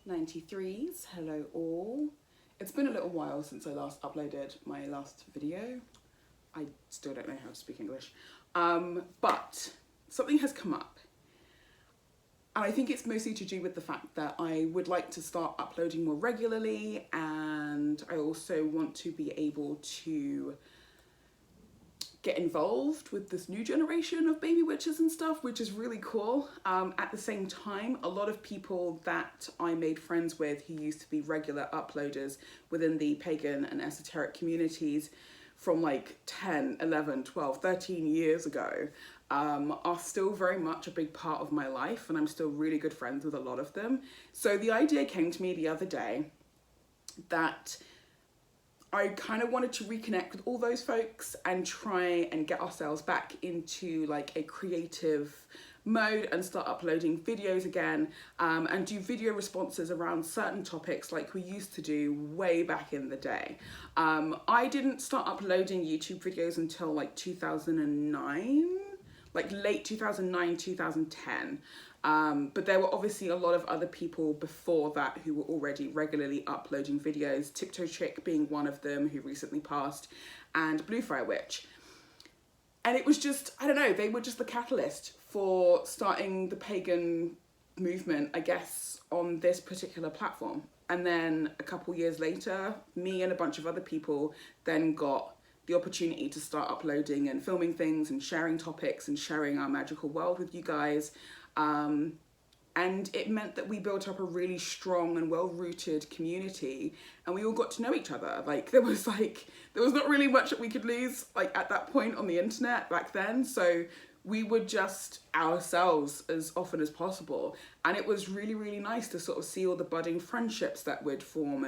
93s, hello all. It's been a little while since I last uploaded my last video. I still don't know how to speak English. But something has come up. And I think it's mostly to do with the fact that I would like to start uploading more regularly, and I also want to be able to get involved with this new generation of baby witches and stuff, which is really cool. At the same time, a lot of people that I made friends with who used to be regular uploaders within the pagan and esoteric communities from like 10, 11, 12, 13 years ago are still very much a big part of my life, and I'm still really good friends with a lot of them. So the idea came to me the other day that I kind of wanted to reconnect with all those folks and try and get ourselves back into like a creative mode and start uploading videos again, and do video responses around certain topics like we used to do way back in the day. I didn't start uploading YouTube videos until like 2009, like late 2009, 2010. But there were obviously a lot of other people before that who were already regularly uploading videos, Tiptoe Chick being one of them, who recently passed, and Bluefire Witch. And it was just, I don't know, they were just the catalyst for starting the pagan movement, I guess, on this particular platform. And then a couple years later, me and a bunch of other people then got the opportunity to start uploading and filming things and sharing topics and sharing our magical world with you guys. And it meant that we built up a really strong and well-rooted community, and we all got to know each other. Like there was not really much that we could lose like at that point on the internet back then. So we were just ourselves as often as possible. And it was really, really nice to sort of see all the budding friendships that would form,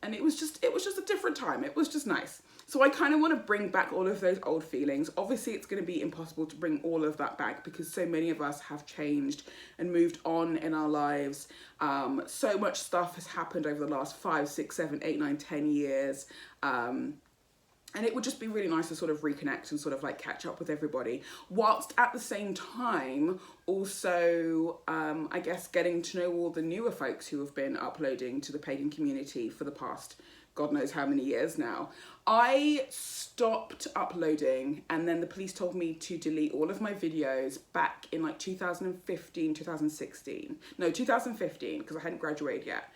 and it was just a different time. It was just nice. So I kind of want to bring back all of those old feelings. Obviously, it's going to be impossible to bring all of that back because so many of us have changed and moved on in our lives. So much stuff has happened over the last 5, 6, 7, 8, 9, 10 years. And it would just be really nice to sort of reconnect and sort of like catch up with everybody, whilst at the same time also, I guess, getting to know all the newer folks who have been uploading to the pagan community for the past God knows how many years now. I stopped uploading, and then the police told me to delete all of my videos back in like 2015, 2016. No, 2015, because I hadn't graduated yet.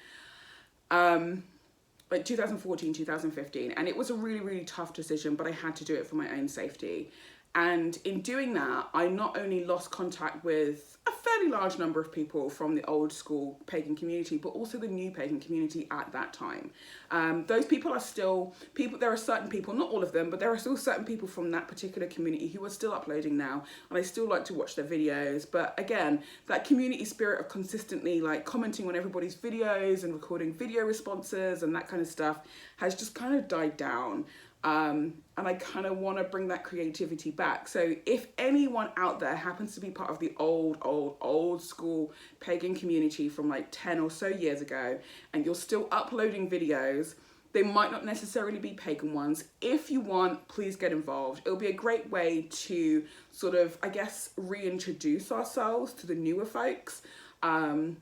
Like 2014, 2015. And it was a really, really tough decision, but I had to do it for my own safety. And in doing that, I not only lost contact with a fairly large number of people from the old school pagan community, but also the new pagan community at that time. Those people are still people. There are certain people, not all of them, but there are still certain people from that particular community who are still uploading now, and I still like to watch their videos. But again, that community spirit of consistently like commenting on everybody's videos and recording video responses and that kind of stuff has just kind of died down. And I kind of want to bring that creativity back. So if anyone out there happens to be part of the old school pagan community from like 10 or so years ago, and you're still uploading videos, they might not necessarily be pagan ones. If you want, please get involved. It'll be a great way to sort of, I guess, reintroduce ourselves to the newer folks. And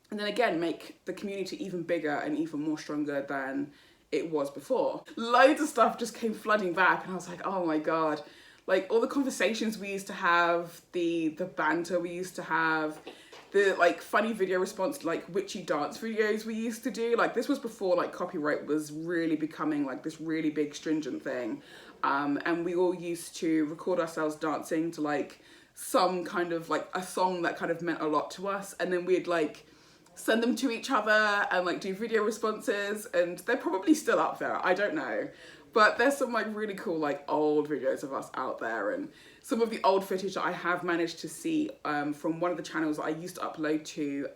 then again, make the community even bigger and even more stronger than it was before. Loads of stuff just came flooding back, and I was like, oh my God. Like all the conversations we used to have, the banter we used to have, the like funny video response to like witchy dance videos we used to do. Like this was before like copyright was really becoming like this really big stringent thing. And we all used to record ourselves dancing to like some kind of like a song that kind of meant a lot to us. And then we'd like send them to each other and like do video responses, and they're probably still up there, I don't know, but there's some like really cool like old videos of us out there, and some of the old footage that I have managed to see from one of the channels that I used to upload to,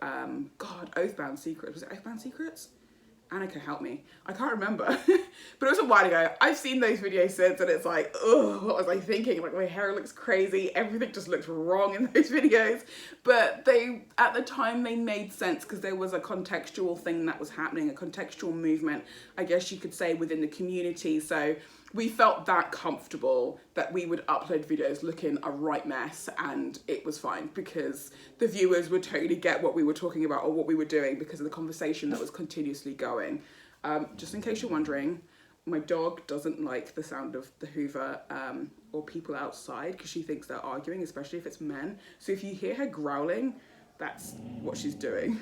God, Oathbound Secrets, was it Oathbound Secrets? Annika, help me. I can't remember. But it was a while ago. I've seen those videos since, and it's like, oh, what was I thinking? Like my hair looks crazy. Everything just looks wrong in those videos. But they, at the time, they made sense because there was a contextual thing that was happening, a contextual movement, I guess you could say, within the community. So we felt that comfortable that we would upload videos looking a right mess, and it was fine because the viewers would totally get what we were talking about or what we were doing because of the conversation that was continuously going. Just in case you're wondering, my dog doesn't like the sound of the Hoover or people outside because she thinks they're arguing, especially if it's men. So if you hear her growling, that's what she's doing.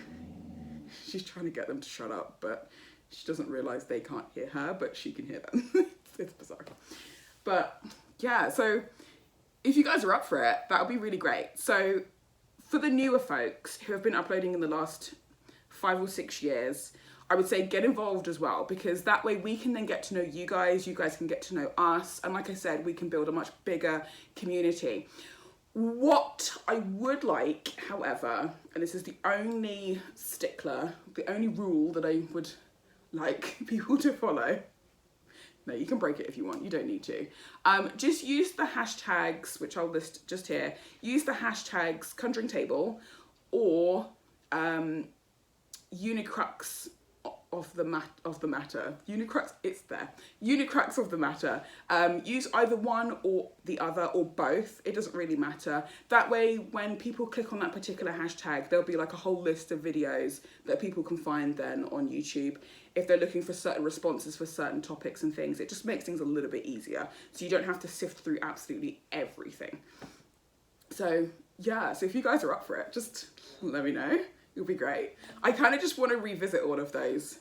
She's trying to get them to shut up, but she doesn't realise they can't hear her, but she can hear them. It's bizarre. But yeah, so if you guys are up for it, that would be really great. So for the newer folks who have been uploading in the last 5 or 6 years, I would say get involved as well, because that way we can then get to know you guys can get to know us, and like I said, we can build a much bigger community. What I would like, however, and this is the only stickler, the only rule that I would like people to follow. No, you can break it if you want, you don't need to. Just use the hashtags, which I'll list just here. Use the hashtags Conjuring Table or Unicrux of the matter. Unicrux, it's there. Unicrux of the matter. Use either one or the other or both. It doesn't really matter. That way, when people click on that particular hashtag, there'll be like a whole list of videos that people can find then on YouTube. If they're looking for certain responses for certain topics and things, it just makes things a little bit easier. So you don't have to sift through absolutely everything. So yeah, so if you guys are up for it, just let me know. It'll be great. I kind of just want to revisit all of those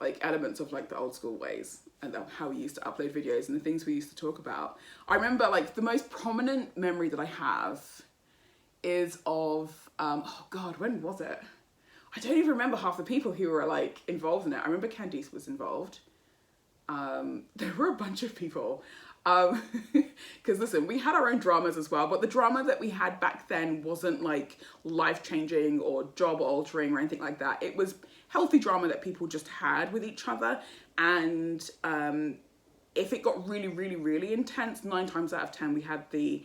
like elements of like the old school ways and how we used to upload videos and the things we used to talk about. I remember like the most prominent memory that I have is of, oh God, when was it? I don't even remember half the people who were like involved in it. I remember Candice was involved. There were a bunch of people. Because listen, we had our own dramas as well, but the drama that we had back then wasn't like life-changing or job-altering or anything like that. It was healthy drama that people just had with each other, and if it got really, really, really intense, 9 times out of 10 we had the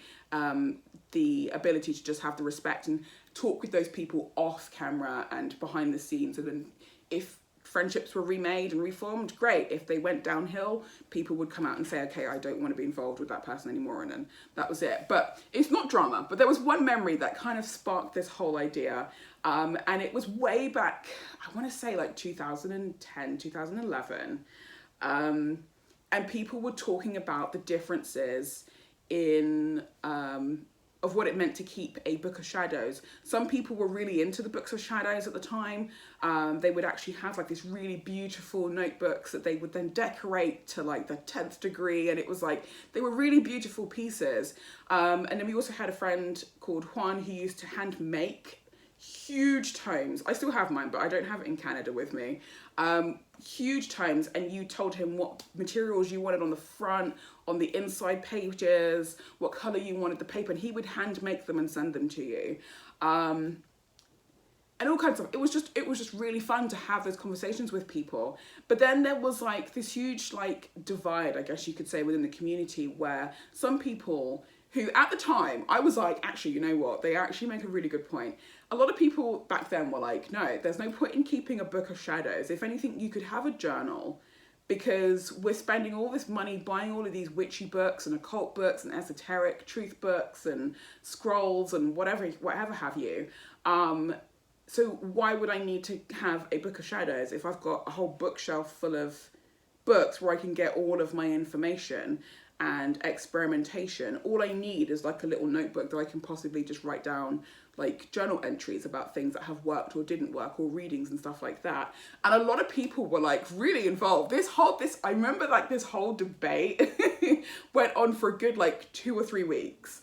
ability to just have the respect and talk with those people off camera and behind the scenes. And then if friendships were remade and reformed, great. If they went downhill, people would come out and say, okay, I don't want to be involved with that person anymore, and then that was it. But it's not drama. But there was one memory that kind of sparked this whole idea, and it was way back, I want to say like 2010, 2011, and people were talking about the differences in of what it meant to keep a book of shadows. Some people were really into the books of shadows at the time. They would actually have like these really beautiful notebooks that they would then decorate to like the 10th degree, and it was like they were really beautiful pieces. And then we also had a friend called Juan who used to hand make huge tomes. I still have mine, but I don't have it in Canada with me. Huge tomes, and you told him what materials you wanted on the front, on the inside pages, what color you wanted the paper, and he would hand make them and send them to you. And all kinds of, it was just really fun to have those conversations with people. But then there was like this huge like divide, I guess you could say, within the community, where some people who at the time, I was like, actually, you know what? They actually make a really good point. A lot of people back then were like, no, there's no point in keeping a book of shadows. If anything, you could have a journal, because we're spending all this money buying all of these witchy books and occult books and esoteric truth books and scrolls and whatever have you. So why would I need to have a book of shadows if I've got a whole bookshelf full of books where I can get all of my information and experimentation? All I need is like a little notebook that I can possibly just write down like journal entries about things that have worked or didn't work, or readings and stuff like that. And a lot of people were like really involved. I remember like this whole debate went on for a good like 2 or 3 weeks.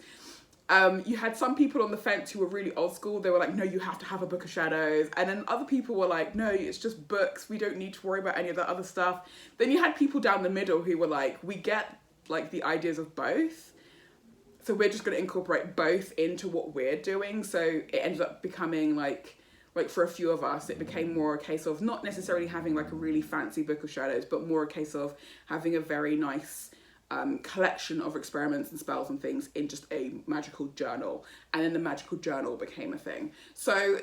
You had some people on the fence who were really old school. They were like, no, you have to have a book of shadows. And then other people were like, no, it's just books. We don't need to worry about any of that other stuff. Then you had people down the middle who were like, we get like the ideas of both, so we're just going to incorporate both into what we're doing. So it ended up becoming like for a few of us, it became more a case of not necessarily having like a really fancy book of shadows, but more a case of having a very nice collection of experiments and spells and things in just a magical journal, and then the magical journal became a thing. So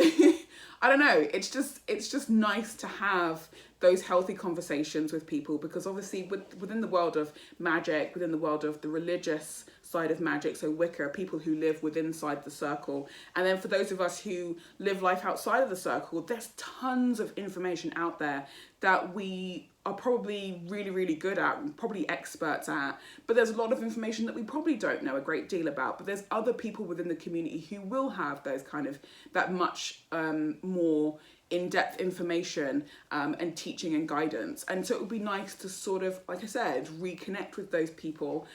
I don't know, it's just nice to have those healthy conversations with people, because obviously within the world of magic, within the world of the religious side of magic, so Wicca, people who live within inside the circle, and then for those of us who live life outside of the circle, there's tons of information out there that we are probably really, really good at and probably experts at, but there's a lot of information that we probably don't know a great deal about. But there's other people within the community who will have those kind of, that much more in-depth information and teaching and guidance. And so it would be nice to sort of, like I said, reconnect with those people,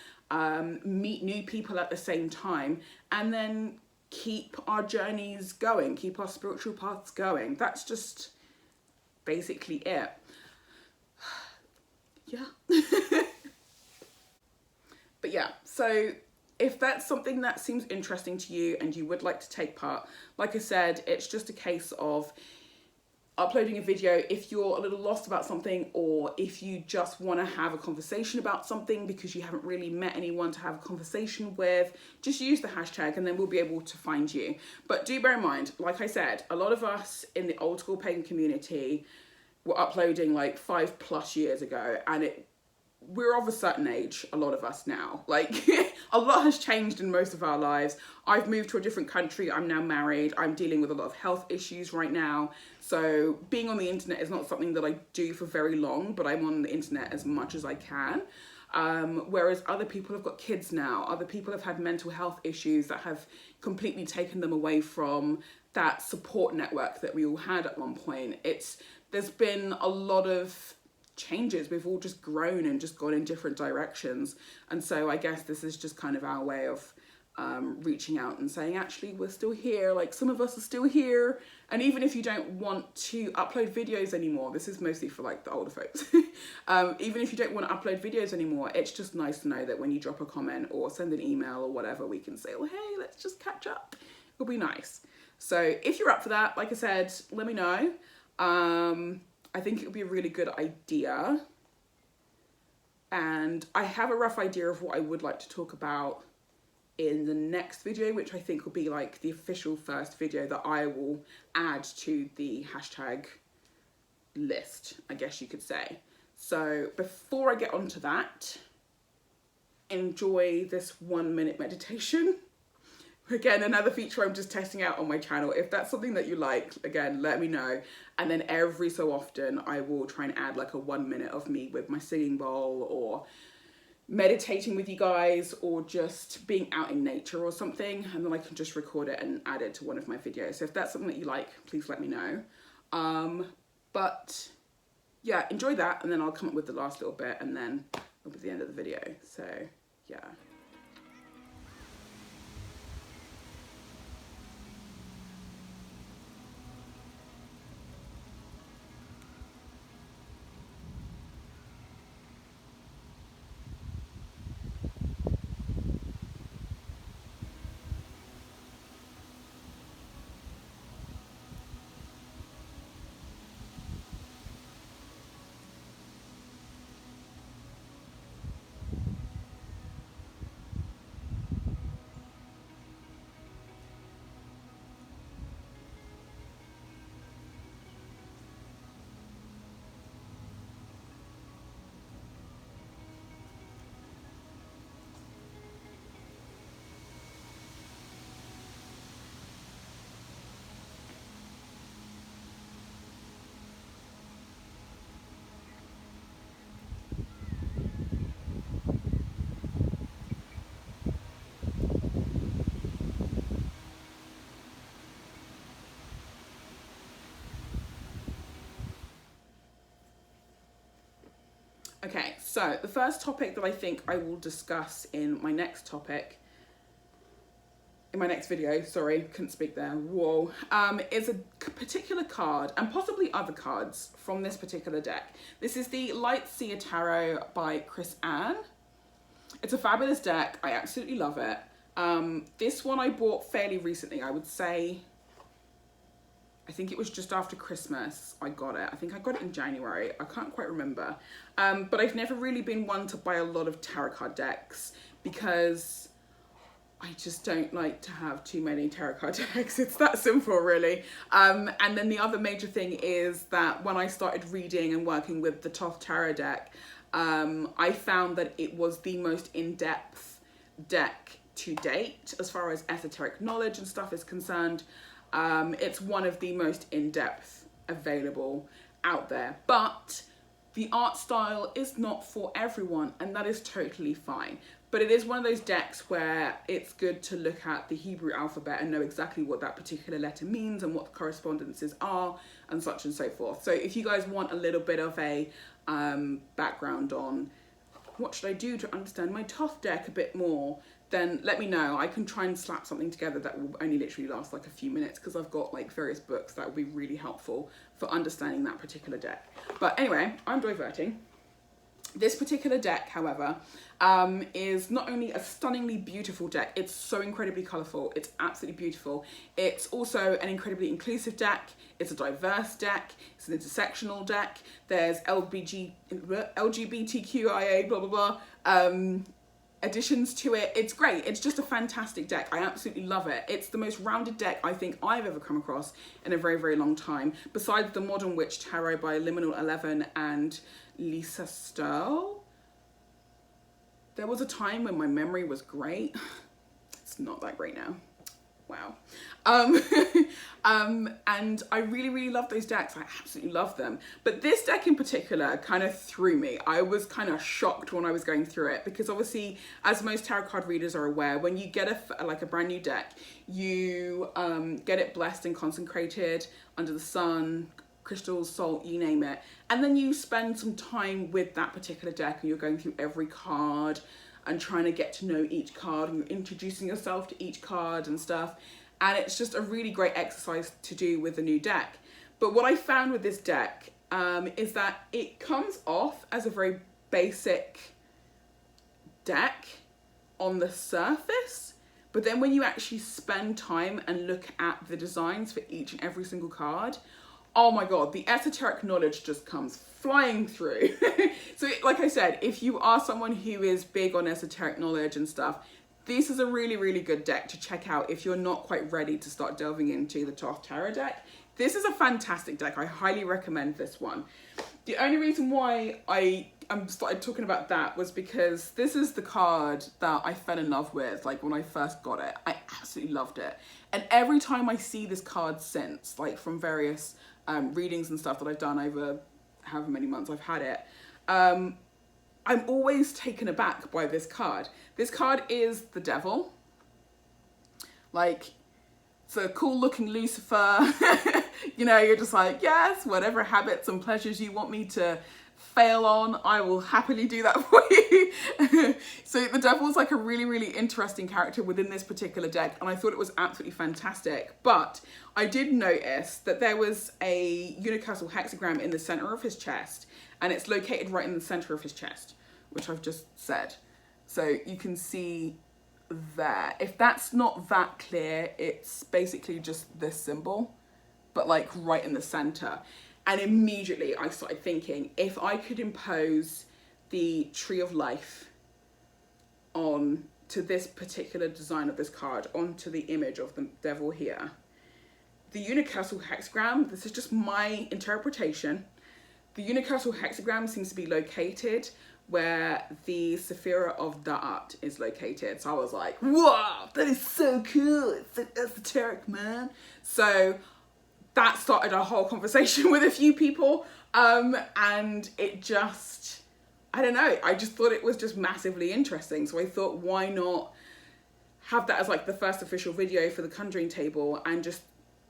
meet new people at the same time, and then keep our journeys going, keep our spiritual paths going. That's just basically it. Yeah. But yeah, so if that's something that seems interesting to you and you would like to take part, like I said, it's just a case of uploading a video if you're a little lost about something, or if you just want to have a conversation about something because you haven't really met anyone to have a conversation with. Just use the hashtag and then we'll be able to find you. But do bear in mind, like I said, a lot of us in the old school pagan community were uploading like 5+ years ago, and we're of a certain age, a lot of us now. Like, a lot has changed in most of our lives. I've moved to a different country, I'm now married, I'm dealing with a lot of health issues right now. So being on the internet is not something that I do for very long, but I'm on the internet as much as I can. Whereas other people have got kids now, other people have had mental health issues that have completely taken them away from that support network that we all had at one point. There's been a lot of changes. We've all just grown and just gone in different directions. And so I guess this is just kind of our way of reaching out and saying, actually, we're still here. Like, some of us are still here. And even if you don't want to upload videos anymore, this is mostly for like the older folks. Even if you don't want to upload videos anymore, it's just nice to know that when you drop a comment or send an email or whatever, we can say, oh, hey, let's just catch up. It'll be nice. So if you're up for that, like I said, let me know. I think it would be a really good idea. And I have a rough idea of what I would like to talk about in the next video, which I think will be like the official first video that I will add to the hashtag list, I guess you could say. So before I get onto that, enjoy this 1-minute meditation. Again, another feature I'm just testing out on my channel. If that's something that you like, again, let me know. And then every so often, I will try and add like a 1 minute of me with my singing bowl, or meditating with you guys, or just being out in nature or something. And then I can just record it and add it to one of my videos. So if that's something that you like, please let me know. But yeah, enjoy that. And then I'll come up with the last little bit, and then it'll be the end of the video. So yeah. Okay, so the first topic that I think I will discuss in my next video, sorry, couldn't speak there, whoa, is a particular card, and possibly other cards from this particular deck. This is the Light Seer Tarot by Chris Ann. It's a fabulous deck, I absolutely love it. This one I bought fairly recently, I would say I think it was just after Christmas I got it. I think I got it in January. I can't quite remember. But I've never really been one to buy a lot of tarot card decks because I just don't like to have too many tarot card decks. It's that simple, really. And then the other major thing is that when I started reading and working with the Thoth Tarot deck, I found that it was the most in-depth deck to date as far as esoteric knowledge and stuff is concerned. It's one of the most in-depth available out there, but the art style is not for everyone, and that is totally fine. But it is one of those decks where it's good to look at the Hebrew alphabet and know exactly what that particular letter means and what the correspondences are and such and so forth. So if you guys want a little bit of a background on what should I do to understand my Thoth deck a bit more, then let me know. I can try and slap something together that will only literally last like a few minutes because I've got like various books that will be really helpful for understanding that particular deck. But anyway, I'm diverting. This particular deck, however, is not only a stunningly beautiful deck, it's so incredibly colourful, it's absolutely beautiful. It's also an incredibly inclusive deck, it's a diverse deck, it's an intersectional deck, there's LGBTQIA, blah, blah, blah, additions to it. It's great. It's just a fantastic deck. I absolutely love it. It's the most rounded deck I think I've ever come across in a very, very long time, besides the Modern Witch Tarot by Liminal 11 and Lisa Stowe. There was a time when my memory was great. It's not that great now. Wow. And I really, really love those decks. I absolutely love them. But this deck in particular kind of threw me. I was kind of shocked when I was going through it because obviously, as most tarot card readers are aware, when you get a brand new deck, you get it blessed and consecrated under the sun, crystals, salt, you name it. And then you spend some time with that particular deck and you're going through every card and trying to get to know each card and you're introducing yourself to each card and stuff. And it's just a really great exercise to do with a new deck. But what I found with this deck is that it comes off as a very basic deck on the surface. But then when you actually spend time and look at the designs for each and every single card, oh my God, the esoteric knowledge just comes flying through. So like I said, if you are someone who is big on esoteric knowledge and stuff, this is a really, really good deck to check out if you're not quite ready to start delving into the Thoth Tarot deck. This is a fantastic deck. I highly recommend this one. The only reason why I started talking about that was because this is the card that I fell in love with, like when I first got it. I absolutely loved it. And every time I see this card since, like from various readings and stuff that I've done over however many months I've had it, I'm always taken aback by this card. This card is the devil. Like, it's a cool looking Lucifer. You know, you're just like, yes, whatever habits and pleasures you want me to fail on, I will happily do that for you. So the devil is like a really, really interesting character within this particular deck, and I thought it was absolutely fantastic. But I did notice that there was a Unicrux hexagram in the center of his chest, and it's located right in the center of his chest, which I've just said. So you can see there. If that's not that clear, it's basically just this symbol, but like right in the center. And immediately I started thinking, if I could impose the Tree of Life on to this particular design of this card, onto the image of the devil here, the Unicrux hexagram, this is just my interpretation, the Unicrux hexagram seems to be located where the Sephira of Da'at is located. So I was like, wow, that is so cool. It's so esoteric, man. So that started a whole conversation with a few people. And it just, I don't know, I just thought it was just massively interesting. So I thought, why not have that as like the first official video for the Conjuring table and just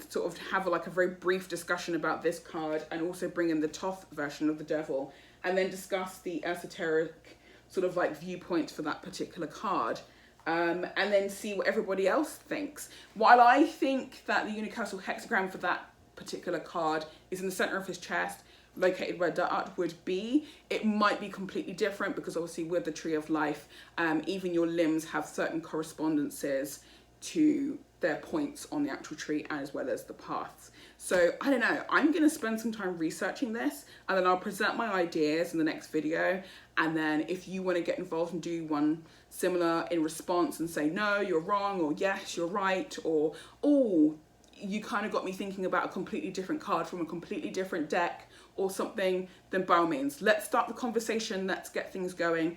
sort of have like a very brief discussion about this card and also bring in the Thoth version of the devil and then discuss the esoteric sort of like viewpoint for that particular card. And then see what everybody else thinks. While I think that the Unicrux hexagram for that particular card is in the center of his chest, located where Da'at would be, it might be completely different because obviously with the Tree of Life, even your limbs have certain correspondences to their points on the actual tree as well as the paths. So I don't know, I'm going to spend some time researching this, and then I'll present my ideas in the next video. And then if you want to get involved and do one similar in response and say, no, you're wrong, or yes, you're right, or, oh, you kind of got me thinking about a completely different card from a completely different deck or something, then by all means, let's start the conversation, let's get things going.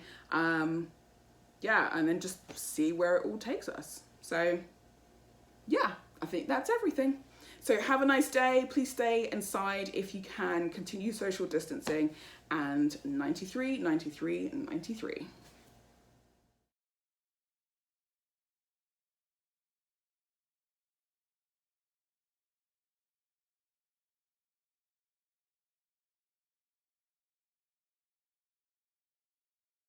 Yeah, and then just see where it all takes us. So yeah, I think that's everything. So have a nice day. Please stay inside if you can. Continue social distancing. And 93, 93, 93.